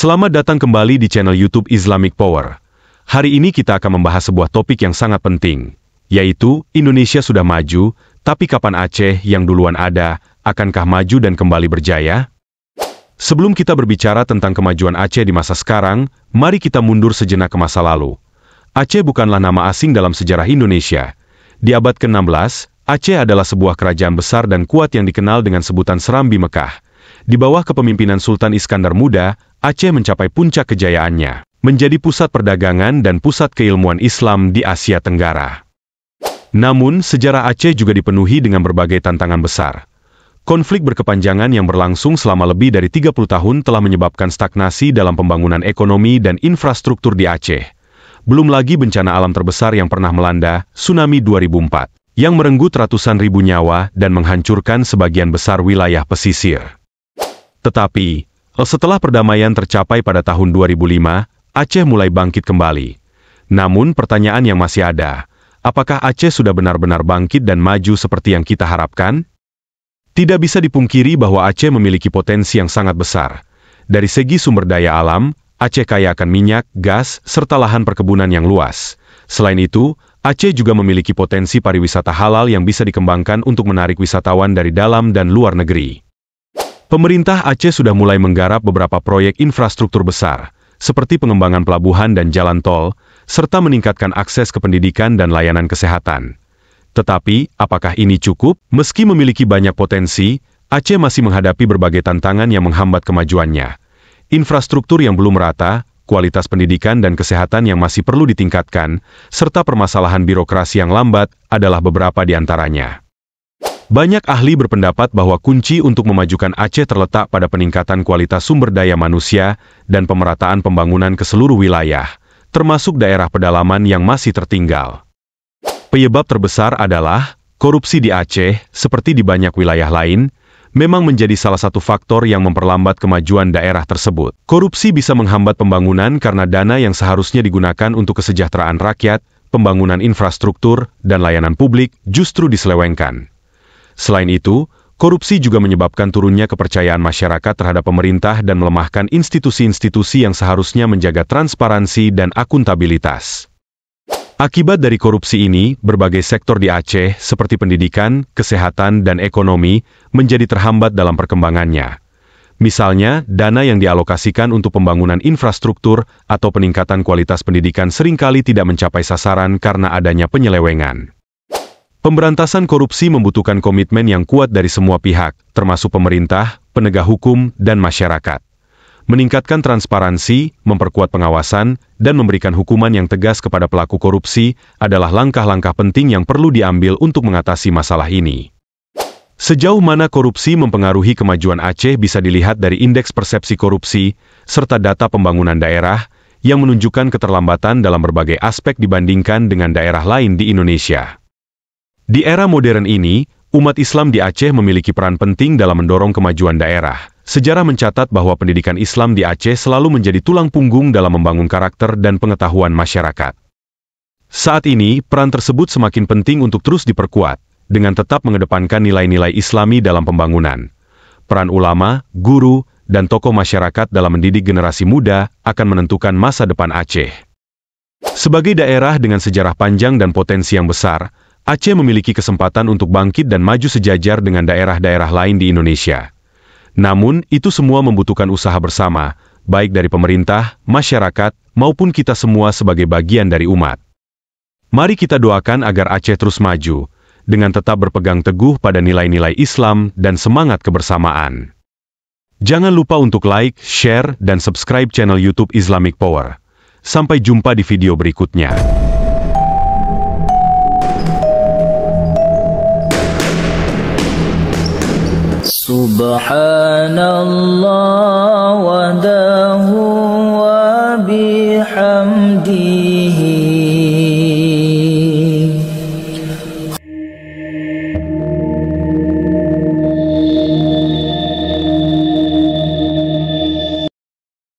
Selamat datang kembali di channel YouTube Islamic Power. Hari ini kita akan membahas sebuah topik yang sangat penting, yaitu Indonesia sudah maju, tapi kapan Aceh yang duluan ada, akankah maju dan kembali berjaya? Sebelum kita berbicara tentang kemajuan Aceh di masa sekarang, mari kita mundur sejenak ke masa lalu. Aceh bukanlah nama asing dalam sejarah Indonesia. Di abad ke-16, Aceh adalah sebuah kerajaan besar dan kuat yang dikenal dengan sebutan Serambi Mekah. Di bawah kepemimpinan Sultan Iskandar Muda, Aceh mencapai puncak kejayaannya, menjadi pusat perdagangan dan pusat keilmuan Islam di Asia Tenggara. Namun, sejarah Aceh juga dipenuhi dengan berbagai tantangan besar. Konflik berkepanjangan yang berlangsung selama lebih dari 30 tahun telah menyebabkan stagnasi dalam pembangunan ekonomi dan infrastruktur di Aceh. Belum lagi bencana alam terbesar yang pernah melanda, tsunami 2004, yang merenggut ratusan ribu nyawa dan menghancurkan sebagian besar wilayah pesisir. Tetapi, setelah perdamaian tercapai pada tahun 2005, Aceh mulai bangkit kembali. Namun pertanyaan yang masih ada, apakah Aceh sudah benar-benar bangkit dan maju seperti yang kita harapkan? Tidak bisa dipungkiri bahwa Aceh memiliki potensi yang sangat besar. Dari segi sumber daya alam, Aceh kaya akan minyak, gas, serta lahan perkebunan yang luas. Selain itu, Aceh juga memiliki potensi pariwisata halal yang bisa dikembangkan untuk menarik wisatawan dari dalam dan luar negeri. Pemerintah Aceh sudah mulai menggarap beberapa proyek infrastruktur besar, seperti pengembangan pelabuhan dan jalan tol, serta meningkatkan akses ke pendidikan dan layanan kesehatan. Tetapi, apakah ini cukup? Meski memiliki banyak potensi, Aceh masih menghadapi berbagai tantangan yang menghambat kemajuannya. Infrastruktur yang belum merata, kualitas pendidikan dan kesehatan yang masih perlu ditingkatkan, serta permasalahan birokrasi yang lambat, adalah beberapa di antaranya. Banyak ahli berpendapat bahwa kunci untuk memajukan Aceh terletak pada peningkatan kualitas sumber daya manusia dan pemerataan pembangunan ke seluruh wilayah, termasuk daerah pedalaman yang masih tertinggal. Penyebab terbesar adalah, korupsi di Aceh, seperti di banyak wilayah lain, memang menjadi salah satu faktor yang memperlambat kemajuan daerah tersebut. Korupsi bisa menghambat pembangunan karena dana yang seharusnya digunakan untuk kesejahteraan rakyat, pembangunan infrastruktur, dan layanan publik justru diselewengkan. Selain itu, korupsi juga menyebabkan turunnya kepercayaan masyarakat terhadap pemerintah dan melemahkan institusi-institusi yang seharusnya menjaga transparansi dan akuntabilitas. Akibat dari korupsi ini, berbagai sektor di Aceh, seperti pendidikan, kesehatan, dan ekonomi, menjadi terhambat dalam perkembangannya. Misalnya, dana yang dialokasikan untuk pembangunan infrastruktur atau peningkatan kualitas pendidikan seringkali tidak mencapai sasaran karena adanya penyelewengan. Pemberantasan korupsi membutuhkan komitmen yang kuat dari semua pihak, termasuk pemerintah, penegak hukum, dan masyarakat. Meningkatkan transparansi, memperkuat pengawasan, dan memberikan hukuman yang tegas kepada pelaku korupsi adalah langkah-langkah penting yang perlu diambil untuk mengatasi masalah ini. Sejauh mana korupsi mempengaruhi kemajuan Aceh bisa dilihat dari indeks persepsi korupsi, serta data pembangunan daerah, yang menunjukkan keterlambatan dalam berbagai aspek dibandingkan dengan daerah lain di Indonesia. Di era modern ini, umat Islam di Aceh memiliki peran penting dalam mendorong kemajuan daerah. Sejarah mencatat bahwa pendidikan Islam di Aceh selalu menjadi tulang punggung dalam membangun karakter dan pengetahuan masyarakat. Saat ini, peran tersebut semakin penting untuk terus diperkuat, dengan tetap mengedepankan nilai-nilai Islami dalam pembangunan. Peran ulama, guru, dan tokoh masyarakat dalam mendidik generasi muda akan menentukan masa depan Aceh. Sebagai daerah dengan sejarah panjang dan potensi yang besar, Aceh memiliki kesempatan untuk bangkit dan maju sejajar dengan daerah-daerah lain di Indonesia. Namun, itu semua membutuhkan usaha bersama, baik dari pemerintah, masyarakat, maupun kita semua sebagai bagian dari umat. Mari kita doakan agar Aceh terus maju, dengan tetap berpegang teguh pada nilai-nilai Islam dan semangat kebersamaan. Jangan lupa untuk like, share, dan subscribe channel YouTube Islamic Power. Sampai jumpa di video berikutnya. Subhanallah wa dahu wa bihamdi